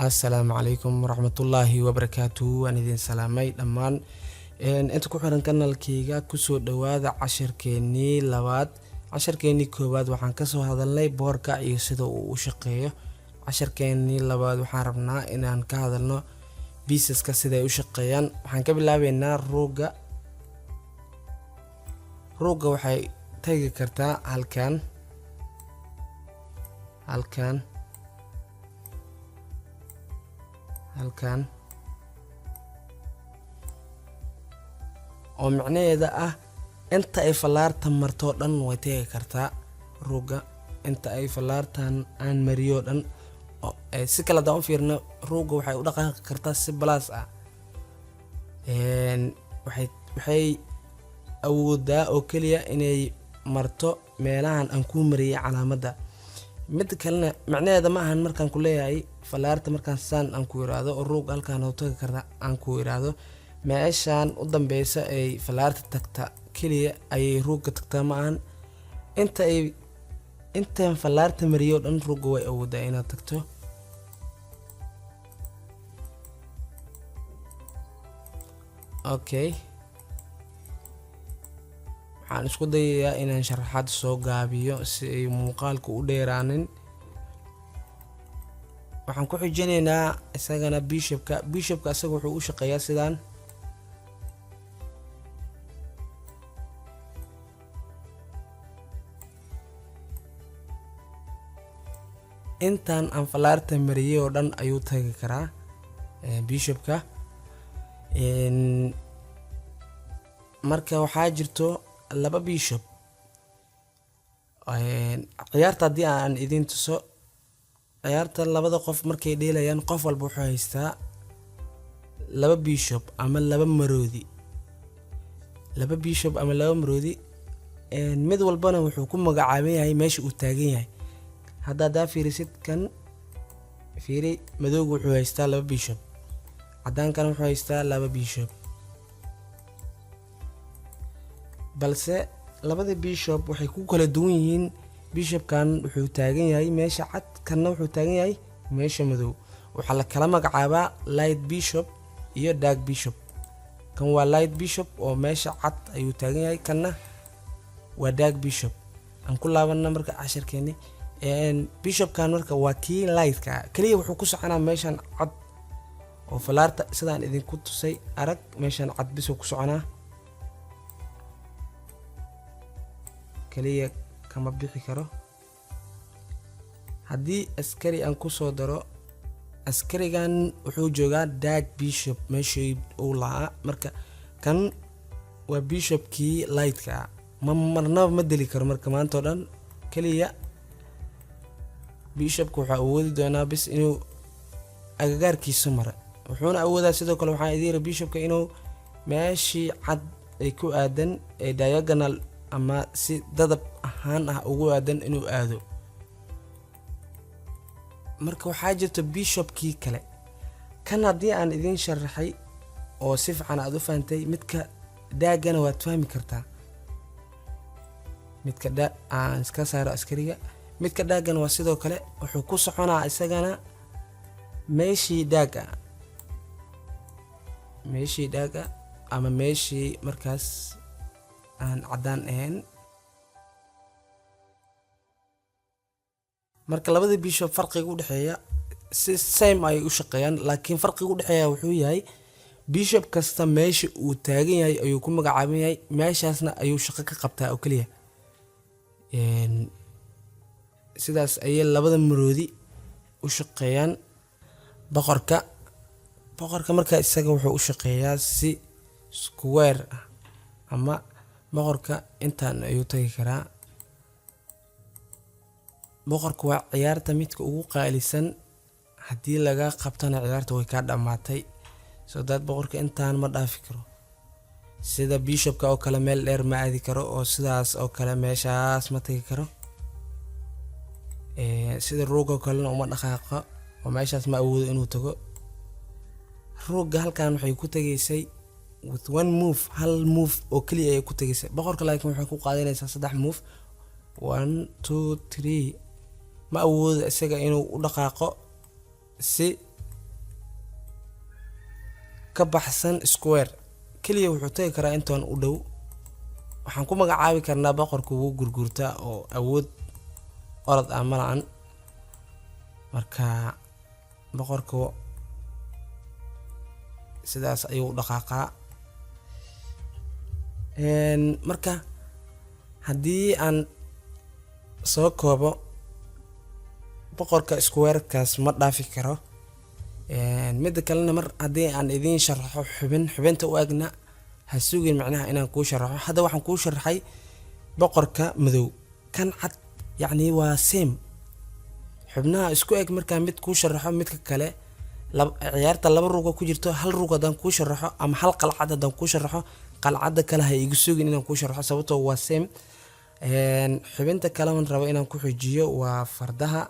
السلام عليكم ورحمة الله وبركاته. أنا دين سلامي دمان أنت كحرن كنا الكيجا كسر دواد عشر كيني لواد عشر كيني كواد وحن كسر هذا اللي بوركا يصيده وشقيه عشر كيني لواد وحاربنا إن أنك هذا لنا بيسس كسيده وشقيان وحن قبل لعبنا روجا وحي تيجي كرتا هالكان oo macnaheeda ah inta ay falaarta marto dhan way tagi kartaa ruuga inta ay falaartan aan mariyo dhan si kala daan u fiirno ruuga waxay u dhaqaaqi kartaa si balaas ah waxay awoodaa oo kaliya inay marto meelahan aan ku mariyay calaamadda mid kalena macnaheeda ma ahan markaan ku leeyahay falaarta markaan saan aan ku yiraahdo oo ruug halkaan oo tagi karta aan ku yiraahdo meeshaan u dambaysa ay falaarta tagta kaliya ay ruugga tagtaa ma ahan intaan falaarta mariyo dhan ruugga way awoodaa inaad tagto okay waxaan isku dayayaa inaan sharaxaad soo gaabiyo si ay muuqaalku u dheeraanin waxaan ku xijinaynaa isagana bishopka asaga wuxuu u shaqeeyaa sidaan intaan aan falaarta mariyay oo dhan ayuu tagi karaa bishopka marka waxaa jirto laba bishop ciyaarta haddii aan idin tuso ciyaarta labada qof markay dheelayaan qof walba wuxuu haystaa laba bishop ama laba maroodi mid walbana wuxuu ku magacaaban yahay meesha uu taagan yahay haddaad fiirisid kan fiiri madowga wuxuu haystaa laba bishop cadaankana wuxuu haystaa laba bishop balse labada bishop waxay ku kala duwan yihiin bishopkan wuxuu taagan yahay meesha cad kanna wuxuu taagan yahay meesha madow waxa la kala magacaabaa light bishop iyo dark bishop kan waa light bishop oo meesha cad ayuu taagan yahay kanna waa dark bishop aan ku laabanna marka casharkeeni bishopkan marka waa kii lightka kaliya wuxuu ku soconaa meeshan cad oo falaarta sidaan idinku tusay arag meeshan cad bisoo ku soconaa kaliya kama bixi karo haddii askari aan ku soo daro askarigan wuxuu joogaa dark bishop meeshii uu lahaa marka kan waa bishopkii lightka marnaba ma deli karo marka maanta oo dhan kaliya bishopka waxaa awoodi doonaa bis inuu agagaarkiisa mara wuxuuna awoodaa sidoo kale waxaa idin yiri bishopka inuu meeshii cad ay ku aadan ee diagonal ama si dadab ahaan ah ugu aadan inuu aado marka waxaa jirto bishopkii kale kan haddii aan idin sharaxay oo si fiican aad u fahantay midka daagana waad fahmi kartaa midka aan iska saaro askariga midka daagana waa sidoo kale wuxuu ku soconaa isagana meeshii daaga ama meeshii markaas aan cadaan ahayn marka labada bishop farqiga u dhaxeeya si same ay u shaqeeyaan laakiin farqiga u dhaxeeya wuxuu yahay bishop kasta meesha uu taagan yahay ayuu ku magacaaban yahay meeshaasna ayuu shaqo ka qabtaa oo kaliya sidaas ayay labada maroodi u shaqeeyaan boqorka marka isaga wuxuu u shaqeeyaa si square ah ama boqorka intaan ayuu tagi karaa boqorka waa ciyaarta midka ugu qaalisan haddii laga qabtana ciyaarta way ka dhamaatay soo dad boqorka intaan ma dhaafi karo sida bishopka oo kale meel dheer ma aadi karo oo sidaas oo kale meeshaas ma tagi karo sida ruuga kale uma dhaqaaqo oo meeshaas ma awoodo inuu tago ruuga halkaan waxay ku tageysay with one move hal move oo kaliya ay ku tageysay boqorka laakiin waxay ku qaadanaysaa saddex move 1 2 3 ma awoodo isaga inuu u dhaqaaqo si ka baxsan square kaliya wuxuu tagi karaa intaan u dhow. waxaan ku magacaabi karnaa boqorka ugu gurgurta oo awood orod ah malahan. marka boqorka sidaas ayuu u dhaqaaqaa. marka haddii aan soo koobo, boqorka square-kaas ma dhaafi karo. midda kalena mar haddii aan idiin sharaxo xubinta u egna ha sugin macnaha inaan kuu sharaxo. hadda waxaan kuu sharaxay boqorka madow, kan cad yacni waa same xubnaha isku eg. markaan mid kuu sharaxo midka kale ciyaarta laba ruuga ku jirto, hal ruug haddaan kuu sharaxo ama hal qalcad haddaan kuu sharaxo, qalcadda kale ha igu sugin inaan kuu sharaxo sababtoo waa same. xubinta kale aan rabo inaan ku xujiyo waa fardaha.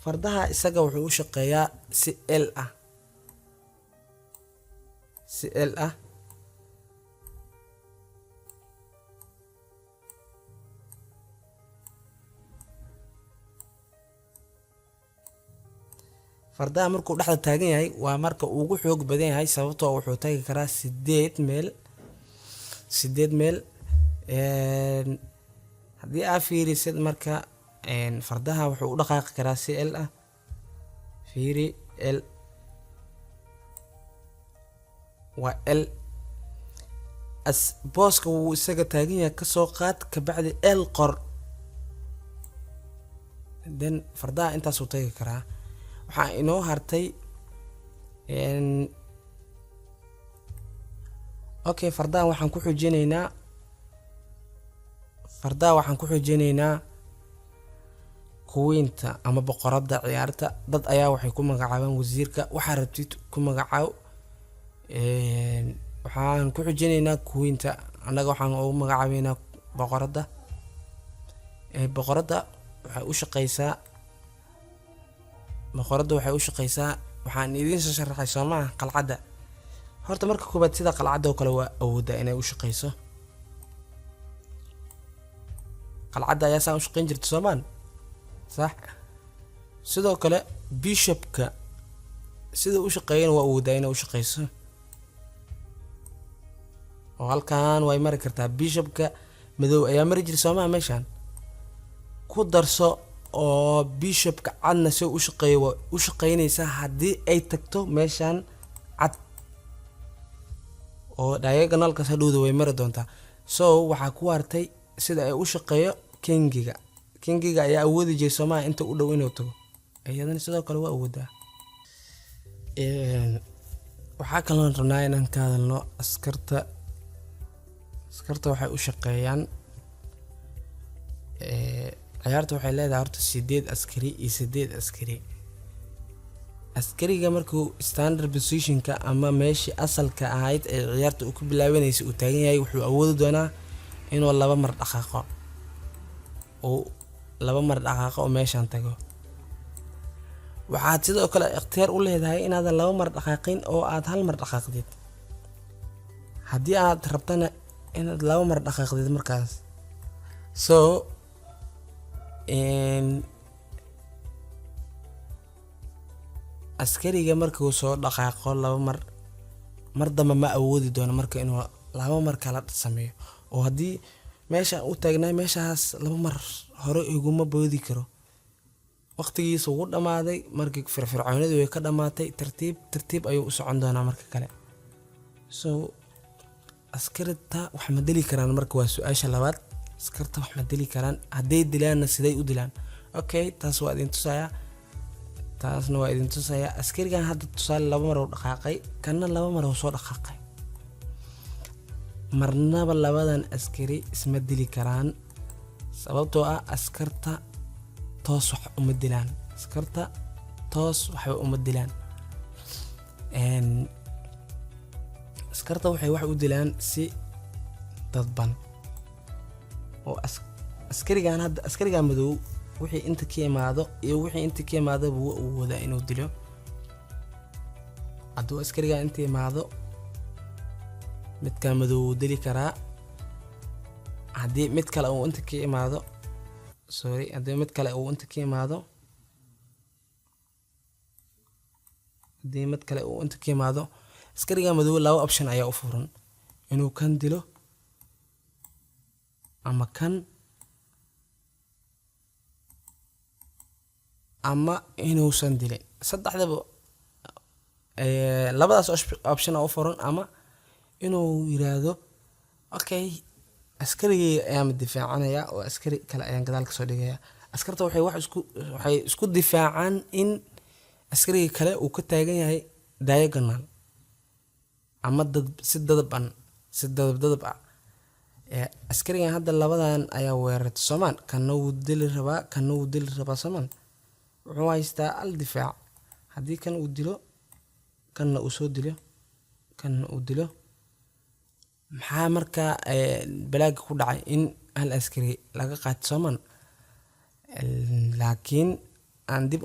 fardaha isaga wuxuu u shaqeeyaa si L ah, si L ah. fardaha markuu dhexda taagan yahay waa marka ugu xoog badan yahay sababtoo wuxuu tagi karaa 8 meel. haddii aa fiirisid marka fardaha wuxuu u dhaqaaqi karaa si L ah. fiiri L waa L as booska wuu isaga taagan yahay kasoo qaad kabacdi L qor, then fardaha intaasuu tagi karaa. waxaa inoo hartay okay, fardaha waxaan ku xujinaynaa kuwiinta ama boqorada ciyaarta. dad ayaa waxay ku magacaabaan wasiirka, waxaa rabtid ku magacaab. waxaan ku xujinaynaa kuwiinta, annaga waxaan ugu magacaabaynaa boqorada. boqorada waxay u shaqeysaa waxaan idiin soo sharaxay soomaa qalcadda. horta marka koobaad sida qalcadda oo kale waa awoodaa inay u shaqeyso. qalcadda ayaa saan u shaqeyn jirta soomaan sax. sidoo kale bishopka sida u shaqeeyana waa awoodaa inay u shaqeyso, oo halkan way mari kartaa. bishopka madow ayaa mari jira soomaa meeshaan ku darso, oo bishopka cadna si u shaqeeyo waa u shaqeynaysaa haddii ay tagto meeshaan cad, oo diagonalkaas hadhowda way mari doontaa. so waxaa ku hartay sida ay u shaqeeyo kingiga ayaa awoodi jiray soomaa inta u dhow inuu tago, iyadana sidoo kale waa awoodaa. waxaa kaloon rabnaa inaan ka hadalno askarta. waxay u shaqeeyaan ciyaarta waxay leedahay horta 8 askari iyo 8 askari. askariga markuu standard positionka ama meeshii asalka ahayd ee ciyaarta uu ku bilaabanaysa uu taagan yahay, wuxuu awoodi doonaa inuu laba mar dhaqaaqo oo meeshaan tago. waxaad sidoo kale ikhtiyaar u leedahay inaadan laba mar dhaqaaqin oo aad hal mar dhaqaaqdid. haddii aad rabtana inaad laba mar dhaqaaqdid markaas, so askariga markuu soo dhaqaaqo laba mar dambe ma awoodi doono marka inuu laba mar kala sameeyo. oo haddii meesha uu taagnaa meeshaas laba mar hore iguma boodi karo, waqtigiisa wuu dhamaaday. markii firfircoonadu way ka dhamaatay, tartiib ayuu u socon doonaa marka kale. so askarta wax ma dili karaan marka waa su-aasha labaad. askarta wax ma dili karaan, hadday dilaanna siday u dilaan? okay, taasna waa idin tusayaa. askarigan hadda tusaale laba mar uu dhaqaaqay, kanna laba mar uu soo dhaqaaqay. marnaba labadan askari isma dili karaan sababtoo ah askarta toos wax uma dilaan. askarta waxay wax u dilaan si dadban. oo askariga madow wixii inta ka imaado iyo wixii inta ka imaado buu awoodaa inuu dilo. hadduu askariga inta imaado midka madow wuu dili karaa. haddii mid kale uu inta ka imaado haddii mid kale uu inta ka yimaado askariga madow laba option ayaa u furan inuu kan dilo ama kan ama inuusan dilin saddexdaba labadaas option u furan ama inuu yiraahdo okay askarigii ayaan difaacanaya oo askari kale ayaan gadaal ka soo dhigaya askarta waxay isku difaacaan in askariga kale uu ka taagan yahay diagonal ama si dadab ah askarigan hadda labadan ayaa weerartay Soomaan kana wuu dili rabaa Soomaan wuxuu haystaa al difaac haddii kan uu dilo kanna uu soo dilo kanna uu dilo maxaa markaa balaaga ku dhacay in hal askari laga qaato Soomaan laakiin aan dib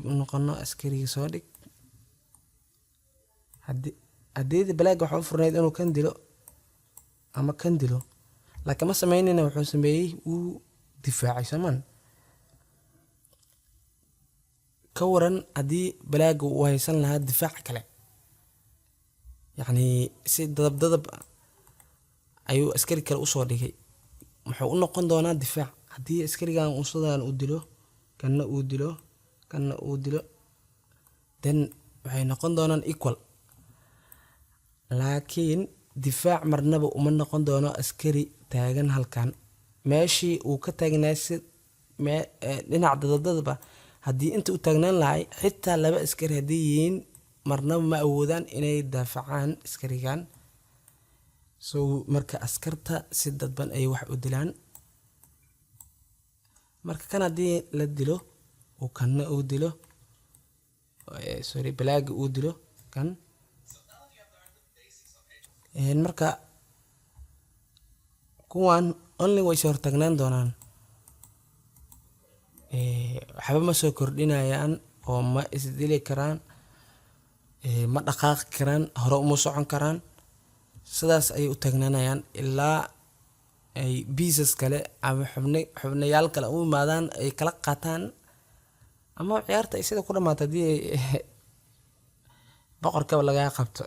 u noqono askariga soo dhig haddii balaaga waxa u furnayd inuu kan dilo ama kan dilo laakiin ma sameynayna wuxuu sameeyey uu difaacay Soomaan ka waran haddii balaaga uu haysan lahaa difaac kale yacni si dadab ayuu askari kale usoo dhigay muxuu u noqon doonaa difaac haddii askarigan uu sidaan u dilo kanna uu dilo then waxay noqon doonaan equal laakiin difaac marnaba uma noqon doono askari taagan halkan meeshii uu ka taagnaa si dhinac dadabba haddii inta u taagnaan lahay xitaa laba askari haddii yihiin marnaba ma awoodaan inay daafacaan askarigan so marka askarta si dadban ay wax u dilaan marka kan haddii la dilo uu kanna uu dilo balaaga uu dilo kan marka kuwan only way soo hortaagnaan doonaan waxba ma soo kordhinayaan oo ma isdili karaan ma dhaqaaqi karaan hore uma socon karaan sidaas ay u taagnaanayaan ilaa ay pieces kale ama xubnayaal kale u imaadaan ay kala qaataan ama ciyaarta ay sida ku dhamaato haddii boqorkaba laga qabto